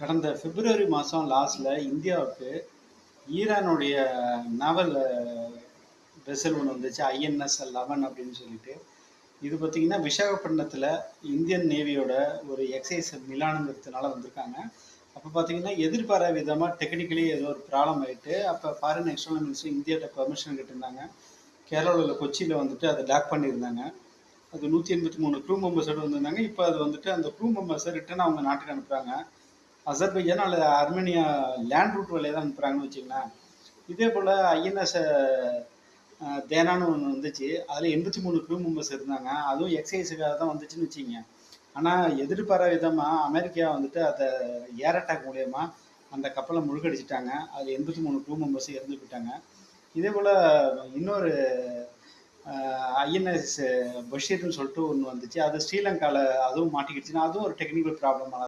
கடந்த பிப்ரவரி மாதம் லாஸ்ட்ல இந்தியாவுக்கு ஈரானுடைய நாவல் வெசல் ஒன்று வந்துச்சு, ஐஎன்எஸ் 11 அப்படின்னு சொல்லிட்டு. இது பார்த்தீங்கன்னா விசாகப்பட்டினத்தில் இந்தியன் நேவியோட ஒரு எக்ஸைஸ் மிலானுங்கிறதுனால வந்திருக்காங்க. அப்போ பார்த்தீங்கன்னா எதிர்பாராத விதமாக டெக்னிக்கலி ஏதோ ஒரு ப்ராப்ளம் ஆகிட்டு, அப்போ ஃபாரின் எக்ஸ்டர்னல் மினிஸ்டர் இந்தியாட்ட பெர்மிஷன் கேட்டிருந்தாங்க. கேரளாவில் உள்ள கொச்சியில் வந்துட்டு அதை லாக் பண்ணியிருந்தாங்க. அது 183 க்ரூ மெம்பர்ஸோடு வந்திருந்தாங்க. இப்போ அது வந்துட்டு அந்த க்ரூ மெம்பர்ஸை ரிட்டர்ன் அவங்க நாட்டுக்கு அனுப்புகிறாங்க. அசர்பைஜான் அல்லது அர்மேனியா லேண்ட் ரூட் வழியாக தான் அனுப்புகிறாங்கன்னு வச்சுங்களேன். இதே போல் ஐஎன்எஸ் தேனான்னு ஒன்று வந்துச்சு. அதில் 83 க்ரூ மெம்பர்ஸ் இருந்தாங்க. அதுவும் எக்ஸைஸுக்காக தான் வந்துச்சுன்னு வச்சுங்க. ஆனால் எதிர்பாராத விதமாக அமெரிக்கா வந்துட்டு அதை ஏர் அட்டாக் மூலயமா அந்த கப்பலை முழுகடிச்சிட்டாங்க. அதில் 83 க்ரூ மெம்பர்ஸ் இறந்து போயிட்டாங்க. இதே போல் இன்னொரு ஐஎன்எஸ் பஷீர்னு சொல்லிட்டு ஒன்று வந்துச்சு. அது ஸ்ரீலங்காவில் அதுவும் மாட்டிக்கிடுச்சுன்னா அதுவும் ஒரு டெக்னிக்கல் ப்ராப்ளமாக